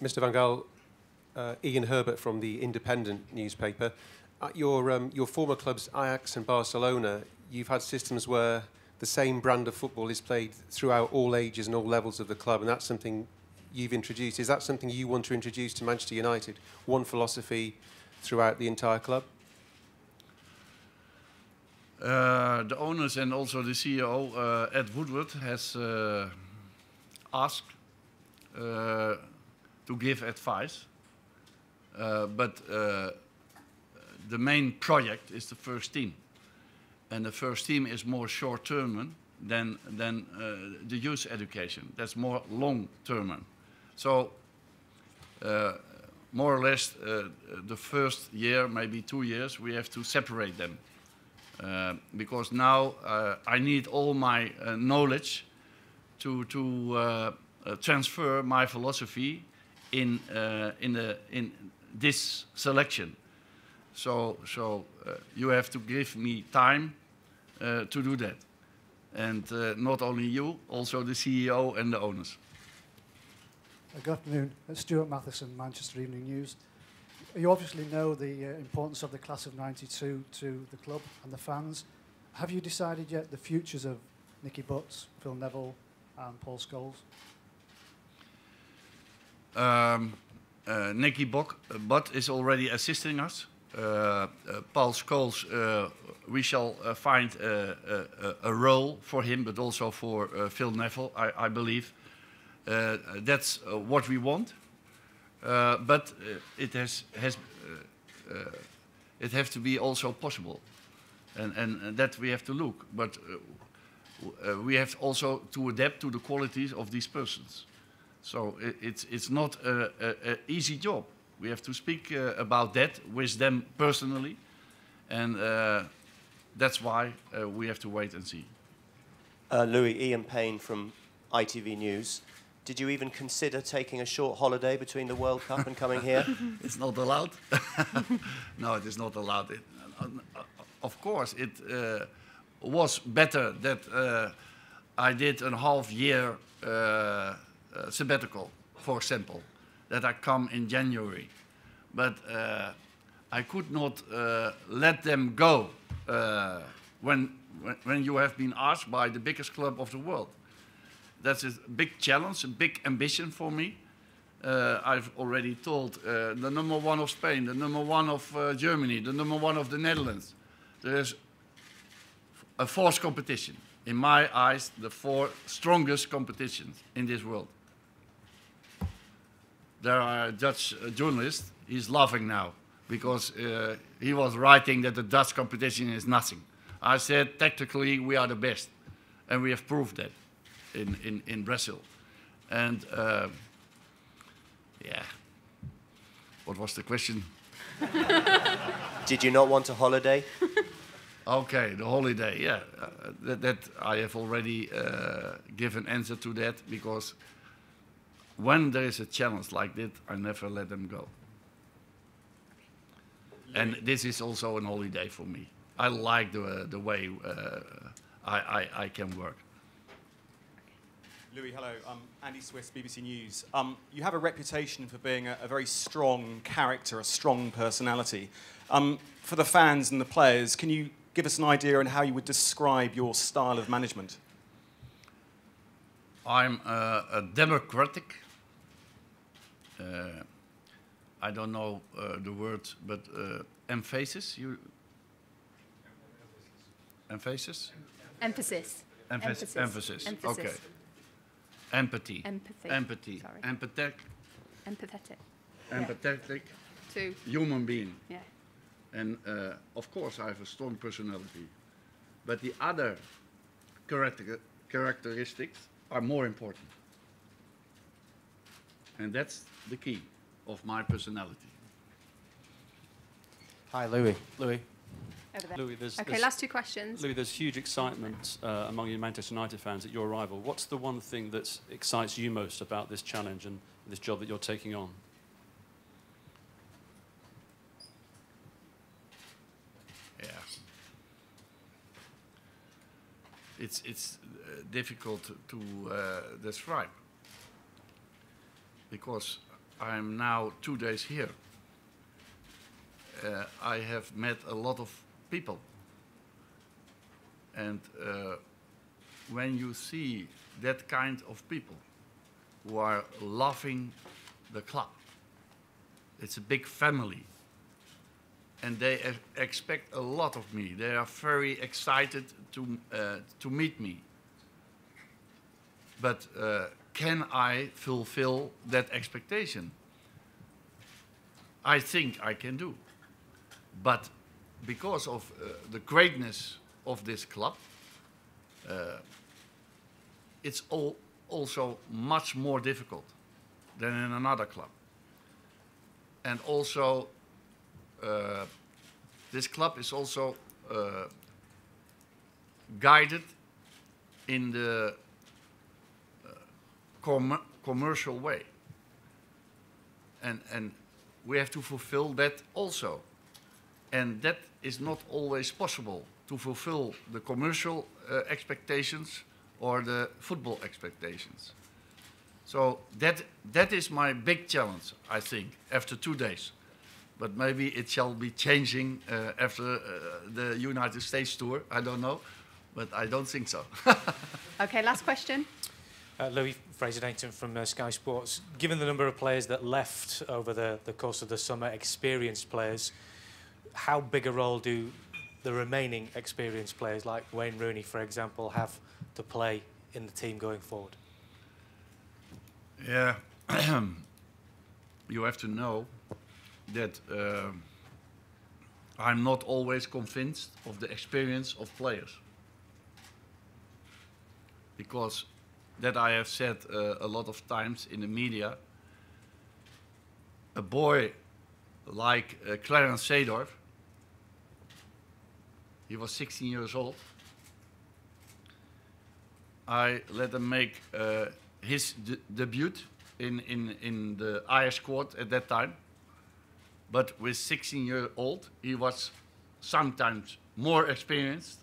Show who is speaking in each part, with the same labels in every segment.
Speaker 1: Mr. Van Gaal, Ian Herbert from the Independent newspaper. At your former clubs, Ajax and Barcelona, you've had systems where the same brand of football is played throughout all ages and all levels of the club, and that's something you've introduced. Is that something you want to introduce to Manchester United? One philosophy throughout the entire club?
Speaker 2: The owners and also the CEO, Ed Woodward, has asked to give advice, but the main project is the first team, and the first team is more short-term than the youth education. That's more long-term. So more or less the first year, maybe 2 years, we have to separate them. Because now I need all my knowledge to transfer my philosophy in this selection. So you have to give me time to do that, and not only you, also the CEO and the owners.
Speaker 3: Good afternoon, Stuart Matheson, Manchester Evening News. You obviously know the importance of the class of '92 to the club and the fans. Have you decided yet the futures of Nicky Butt, Phil Neville and Paul Scholes?
Speaker 2: Nicky Butt is already assisting us. Paul Scholes, we shall find a role for him, but also for Phil Neville, I believe. That's what we want. But it has to be also possible, and that we have to look. But we have also to adapt to the qualities of these persons. So it's not an easy job. We have to speak about that with them personally, and that's why we have to wait and see.
Speaker 4: Louis, Ian Payne from ITV News. Did you even consider taking a short holiday between the World Cup and coming here?
Speaker 2: It's not allowed. No, it is not allowed. Of course, it was better that I did a half-year sabbatical, for example, that I come in January. But I could not let them go when you have been asked by the biggest club of the world. That's a big challenge, a big ambition for me. I've already told the #1 of Spain, the #1 of Germany, the #1 of the Netherlands. There's a fourth competition. In my eyes, the 4 strongest competitions in this world. There are a Dutch journalist, he's laughing now, because he was writing that the Dutch competition is nothing. I said, tactically, we are the best, and we have proved that. In Brazil. And yeah, what was the question?
Speaker 4: Did you not want a holiday?
Speaker 2: Okay, the holiday, yeah. That I have already given answer to that, because when there is a challenge like that, I never let them go. And this is also a holiday for me. I like the way I can work.
Speaker 5: Louis, hello. Andy Swiss, BBC News. You have a reputation for being a very strong character, a strong personality. For the fans and the players, can you give us an idea on how you would describe your style of management?
Speaker 2: I'm a democratic. I don't know the word, but emphasis. Emphasis?
Speaker 6: Emphasis.
Speaker 2: Emphasis. Okay. Empathy.
Speaker 6: Empathy. Sorry.
Speaker 2: Empathetic.
Speaker 6: Empathetic.
Speaker 2: To human being.
Speaker 6: Yeah.
Speaker 2: And of course I have a strong personality, but the other characteristics are more important. And that's the key of my personality.
Speaker 7: Hi, Louis.
Speaker 6: Louis, last 2 questions.
Speaker 7: Louis, there's huge excitement among you Manchester United fans at your arrival. What's the one thing that excites you most about this challenge and this job that you're taking on?
Speaker 2: Yeah. It's difficult to describe, because I'm now 2 days here, I have met a lot of people. And when you see that kind of people who are loving the club, it's a big family. And they expect a lot of me. They are very excited to meet me. But can I fulfill that expectation? I think I can do. But because of the greatness of this club, it's also much more difficult than in another club. And also, this club is also guided in the commercial way. And we have to fulfill that also. And that is not always possible, to fulfill the commercial expectations or the football expectations. So that is my big challenge, I think, after 2 days. But maybe it shall be changing after the United States tour. I don't know, but I don't think so.
Speaker 6: Okay, last question.
Speaker 8: Louis Fraser-Naton from Sky Sports. Given the number of players that left over the course of the summer, experienced players, how big a role do the remaining experienced players, like Wayne Rooney, for example, have to play in the team going forward?
Speaker 2: Yeah, you have to know that I'm not always convinced of the experience of players. Because that I have said a lot of times in the media, a boy like Clarence Seedorf, he was 16 years old. I let him make his debut in the Ajax squad at that time. But with 16 years old, he was sometimes more experienced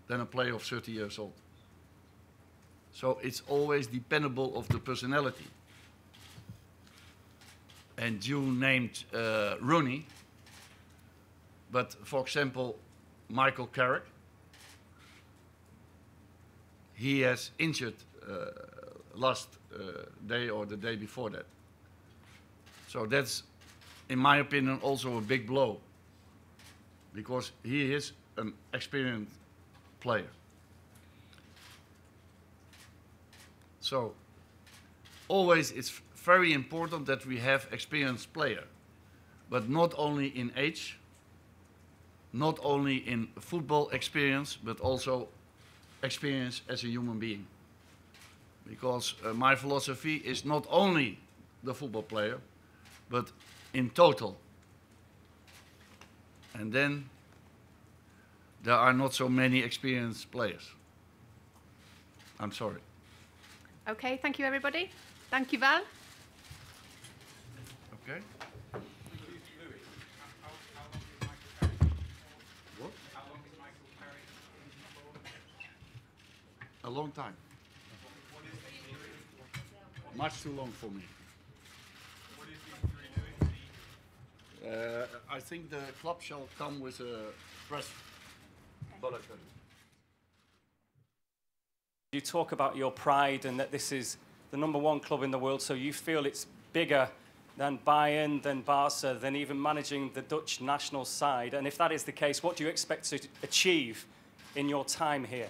Speaker 2: than a player of 30 years old. So it's always dependable of the personality. And you named Rooney, but for example, Michael Carrick, he has injured last day or the day before that. So that's, in my opinion, also a big blow, because he is an experienced player. So always it's very important that we have experienced player, but not only in age, not only in football experience, but also experience as a human being. Because my philosophy is not only the football player, but in total. And then there are not so many experienced players. I'm sorry.
Speaker 6: Okay, thank you, everybody. Thank you, Val.
Speaker 2: Okay. What? A long time. Much too long for me. I think the club shall come with a press bulletin.
Speaker 9: You talk about your pride and that this is the #1 club in the world, so you feel it's bigger than Bayern, than Barca, than even managing the Dutch national side. And if that is the case, what do you expect to achieve in your time here?